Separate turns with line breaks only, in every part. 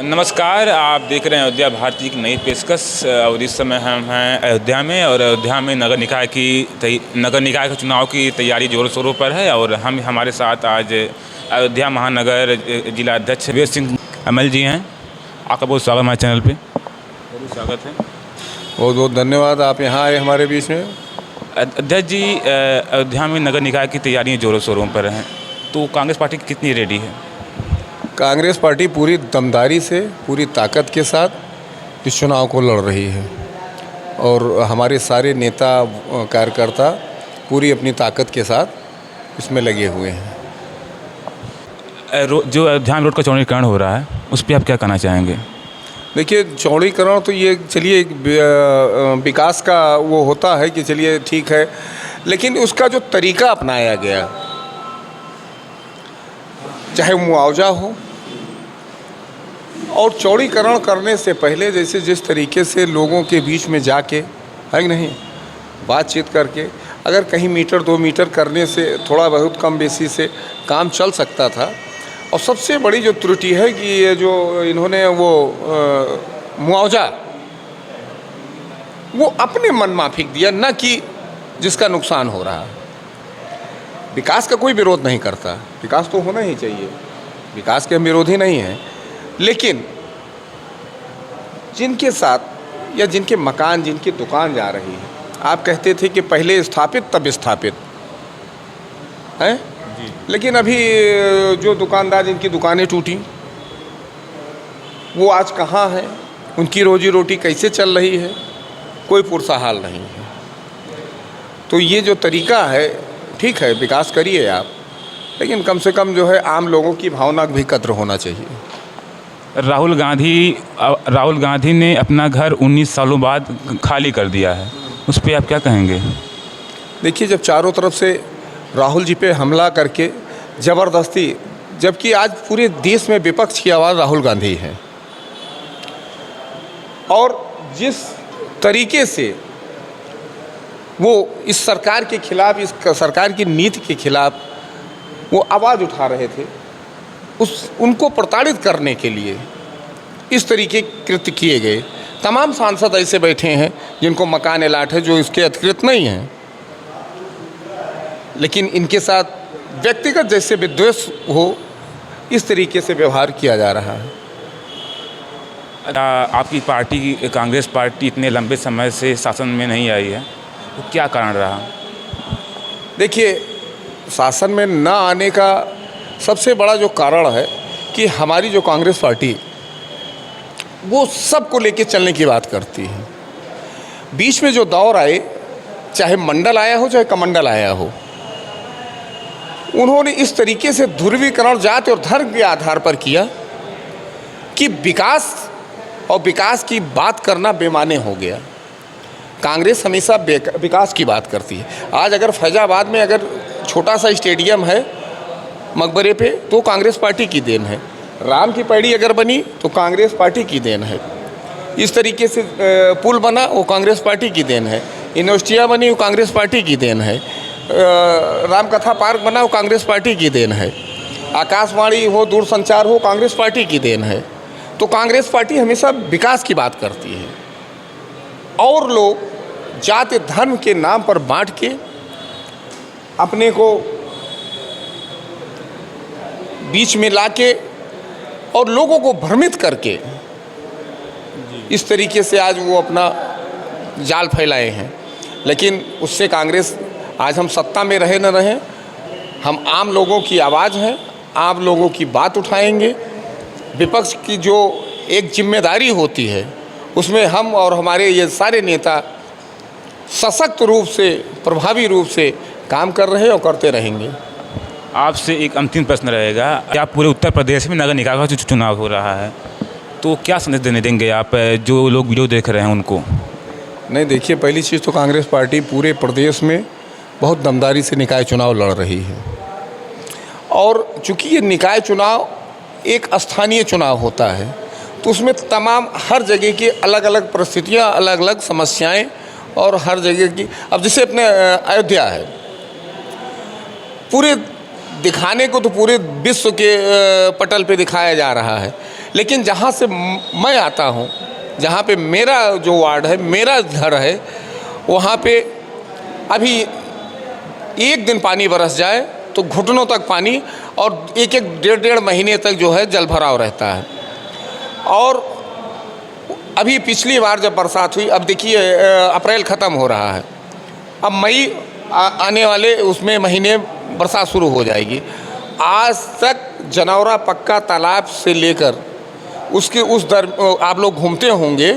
नमस्कार, आप देख रहे हैं अयोध्या भारती की नई पेशकश। और इस समय हम हैं अयोध्या में, और अयोध्या में नगर निकाय के चुनाव की तैयारी जोरों शोरों पर है। और हमारे साथ आज अयोध्या महानगर जिला अध्यक्ष वीर सिंह अमल जी हैं। आपका बहुत स्वागत हमारे चैनल पे। बहुत स्वागत है।
बहुत बहुत धन्यवाद, आप यहाँ आए हमारे बीच में।
अध्यक्ष जी, अयोध्या में नगर निकाय की तैयारियाँ जोरों शोरों पर हैं, तो कांग्रेस पार्टी कितनी रेडी है?
कांग्रेस पार्टी पूरी दमदारी से, पूरी ताकत के साथ इस चुनाव को लड़ रही है और हमारे सारे नेता कार्यकर्ता पूरी अपनी ताकत के साथ इसमें लगे हुए हैं।
जो अयोध्या रोड का चौड़ीकरण हो रहा है, उस पर आप क्या कहना चाहेंगे?
देखिए, चौड़ीकरण तो ये चलिए विकास का वो होता है कि चलिए ठीक है, लेकिन उसका जो तरीका अपनाया गया, चाहे मुआवजा हो और चौड़ीकरण करने से पहले जैसे जिस तरीके से लोगों के बीच में जाके, है कि नहीं, बातचीत करके अगर कहीं मीटर 2 मीटर करने से थोड़ा बहुत कम बेसी से काम चल सकता था। और सबसे बड़ी जो त्रुटि है कि ये जो इन्होंने वो मुआवजा वो अपने मन माफिक दिया, न कि जिसका नुकसान हो रहा है। विकास का कोई विरोध नहीं करता, विकास तो होना ही चाहिए, विकास के हम विरोधी नहीं हैं, लेकिन जिनके साथ या जिनके मकान, जिनकी दुकान जा रही है, आप कहते थे कि पहले स्थापित तब स्थापित हैं, लेकिन अभी जो दुकानदार जिनकी दुकानें टूटी वो आज कहाँ हैं, उनकी रोजी रोटी कैसे चल रही है, कोई पुरसा हाल नहीं है। तो ये जो तरीका है, ठीक है, विकास करिए आप, लेकिन कम से कम जो है आम लोगों की भावना भी कद्र होना चाहिए।
राहुल गांधी ने अपना घर 19 सालों बाद खाली कर दिया है, उस पर आप क्या कहेंगे?
देखिए, जब चारों तरफ से राहुल जी पे हमला करके ज़बरदस्ती, जबकि आज पूरे देश में विपक्ष की आवाज़ राहुल गांधी है, और जिस तरीके से वो इस सरकार के खिलाफ, इस सरकार की नीति के खिलाफ वो आवाज़ उठा रहे थे, उनको प्रताड़ित करने के लिए इस तरीके कृत्य किए गए। तमाम सांसद ऐसे बैठे हैं जिनको मकान अलाट है, जो इसके अधिकृत नहीं हैं, लेकिन इनके साथ व्यक्तिगत जैसे विद्वेष हो, इस तरीके से व्यवहार किया जा रहा है।
आपकी पार्टी, कांग्रेस पार्टी, इतने लंबे समय से शासन में नहीं आई है, तो क्या कारण रहा?
देखिए, शासन में न आने का सबसे बड़ा जो कारण है कि हमारी जो कांग्रेस पार्टी वो सबको लेके चलने की बात करती है। बीच में जो दौर आए, चाहे मंडल आया हो चाहे कमंडल आया हो, उन्होंने इस तरीके से ध्रुवीकरण जाति और धर्म के आधार पर किया कि विकास और विकास की बात करना बेमाने हो गया। कांग्रेस हमेशा विकास की बात करती है। आज अगर फैजाबाद में अगर छोटा सा स्टेडियम है मकबरे पे, तो कांग्रेस पार्टी की देन है। राम की पैड़ी अगर बनी तो कांग्रेस पार्टी की देन है। इस तरीके से पुल बना, वो कांग्रेस पार्टी की देन है। यूनिवर्सिटियाँ बनी, वो कांग्रेस पार्टी की देन है। राम कथा पार्क बना, वो कांग्रेस पार्टी की देन है। आकाशवाणी हो, दूरसंचार हो, कांग्रेस पार्टी की देन है। तो कांग्रेस पार्टी हमेशा विकास की बात करती है, और लोग जाति धर्म के नाम पर बांट के अपने को बीच में लाके और लोगों को भ्रमित करके इस तरीके से आज वो अपना जाल फैलाए हैं। लेकिन उससे कांग्रेस, आज हम सत्ता में रहे न रहें, हम आम लोगों की आवाज़ हैं, आम लोगों की बात उठाएंगे। विपक्ष की जो एक जिम्मेदारी होती है, उसमें हम और हमारे ये सारे नेता सशक्त रूप से, प्रभावी रूप से काम कर रहे हैं और करते रहेंगे।
आपसे एक अंतिम प्रश्न रहेगा, क्या पूरे उत्तर प्रदेश में नगर निकाय का चुनाव हो रहा है, तो क्या संदेश देंगे आप जो लोग वीडियो देख रहे हैं उनको?
नहीं, देखिए, पहली चीज़ तो कांग्रेस पार्टी पूरे प्रदेश में बहुत दमदारी से निकाय चुनाव लड़ रही है, और चूँकि ये निकाय चुनाव एक स्थानीय चुनाव होता है, तो उसमें तमाम हर जगह की अलग अलग परिस्थितियाँ, अलग अलग समस्याएं, और हर जगह की, अब जैसे अपने अयोध्या है, पूरे दिखाने को तो पूरे विश्व के पटल पे दिखाया जा रहा है, लेकिन जहाँ से मैं आता हूँ, जहाँ पे मेरा जो वार्ड है, मेरा घर है, वहाँ पे अभी एक दिन पानी बरस जाए तो घुटनों तक पानी, और एक एक डेढ़ महीने तक जो है जल भराव रहता है। और अभी पिछली बार जब बरसात हुई, अब देखिए अप्रैल ख़त्म हो रहा है, अब मई आने वाले उसमें महीने बरसात शुरू हो जाएगी। आज तक जनौरा पक्का तालाब से लेकर उसके आप लोग घूमते होंगे,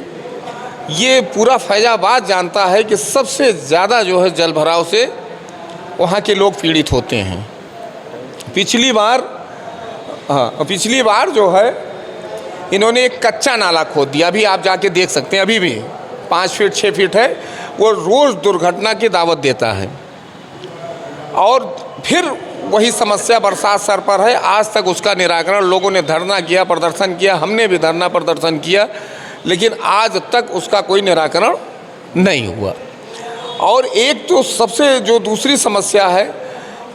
ये पूरा फैजाबाद जानता है कि सबसे ज़्यादा जो है जल भराव से वहाँ के लोग पीड़ित होते हैं। पिछली बार जो है इन्होंने एक कच्चा नाला खोद दिया, अभी आप जाके देख सकते हैं, अभी भी 5 फीट 6 फीट है, वो रोज़ दुर्घटना की दावत देता है। और फिर वही समस्या बरसात सर पर है, आज तक उसका निराकरण, लोगों ने धरना किया, प्रदर्शन किया, हमने भी धरना प्रदर्शन किया, लेकिन आज तक उसका कोई निराकरण नहीं हुआ। और एक तो सबसे जो दूसरी समस्या है,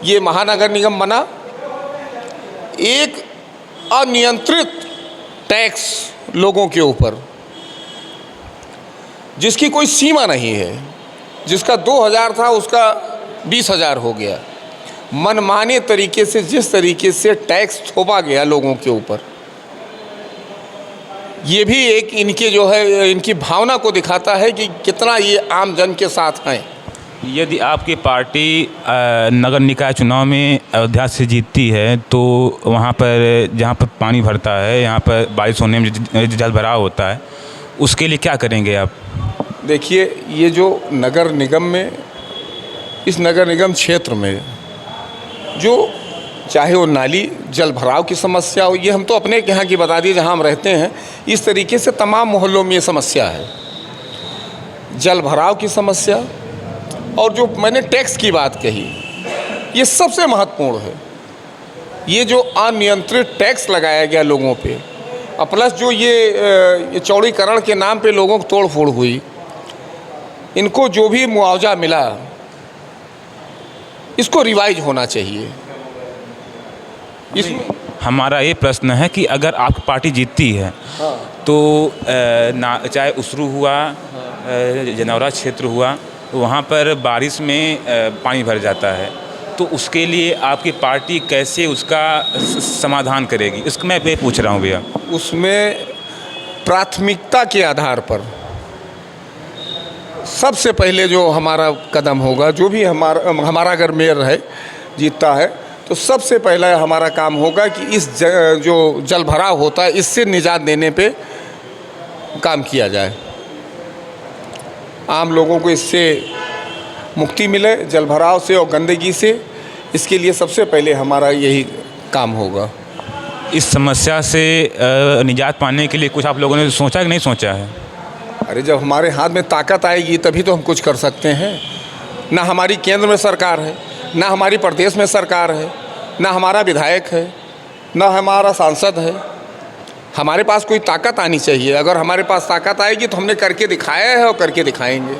ये महानगर निगम बना, एक अनियंत्रित टैक्स लोगों के ऊपर, जिसकी कोई सीमा नहीं है, जिसका 2000 था उसका 20,000 हो गया। मनमाने तरीके से जिस तरीके से टैक्स थोपा गया लोगों के ऊपर, ये भी एक इनके जो है इनकी भावना को दिखाता है कि कितना ये आम जन के साथ हैं।
यदि आपकी पार्टी नगर निकाय चुनाव में अयोध्या से जीतती है तो वहाँ पर जहाँ पर पानी भरता है, यहाँ पर बारिश होने में जल भराव होता है, उसके लिए क्या करेंगे आप?
देखिए, ये जो नगर निगम में, इस नगर निगम क्षेत्र में जो चाहे वो नाली जल भराव की समस्या हो, ये हम तो अपने यहाँ की बता दिए जहाँ हम रहते हैं, इस तरीके से तमाम मोहल्लों में ये समस्या है, जल भराव की समस्या। और जो मैंने टैक्स की बात कही, ये सबसे महत्वपूर्ण है। ये जो अनियंत्रित टैक्स लगाया गया लोगों पे, और प्लस जो ये चौड़ीकरण के नाम पे लोगों को तोड़ फोड़ हुई, इनको जो भी मुआवजा मिला, इसको रिवाइज होना चाहिए। इसमें
हमारा ये प्रश्न है कि अगर आपकी पार्टी जीतती है,
हाँ,
तो चाहे उसरू हुआ, जनौरा क्षेत्र हुआ, वहाँ पर बारिश में पानी भर जाता है, तो उसके लिए आपकी पार्टी कैसे उसका समाधान करेगी? इसको मैं पूछ रहा हूँ भैया।
उसमें प्राथमिकता के आधार पर सबसे पहले जो हमारा कदम होगा, जो भी हमारा अगर मेयर है जीतता है, तो सबसे पहला हमारा काम होगा कि इस जो जल भराव होता है, इससे निजात देने पे काम किया जाए, आम लोगों को इससे मुक्ति मिले, जल भराव से और गंदगी से। इसके लिए सबसे पहले हमारा यही काम होगा।
इस समस्या से निजात पाने के लिए कुछ आप लोगों ने सोचा कि नहीं सोचा है?
अरे, जब हमारे हाथ में ताकत आएगी तभी तो हम कुछ कर सकते हैं। ना हमारी केंद्र में सरकार है, ना हमारी प्रदेश में सरकार है, ना हमारा विधायक है, ना हमारा सांसद है। हमारे पास कोई ताकत आनी चाहिए। अगर हमारे पास ताकत आएगी तो हमने करके दिखाया है और करके दिखाएंगे।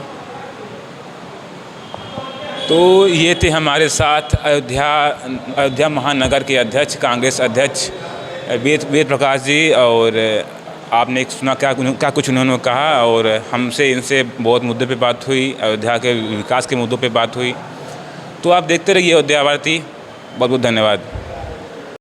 तो ये थे हमारे साथ अयोध्या महानगर के अध्यक्ष, कांग्रेस अध्यक्ष वेद प्रकाश जी, और आपने सुना क्या कुछ उन्होंने कहा, और हमसे इनसे बहुत मुद्दे पे बात हुई, अयोध्या के विकास के मुद्दों पे बात हुई। तो आप देखते रहिए अयोध्या भारती। बहुत बहुत धन्यवाद।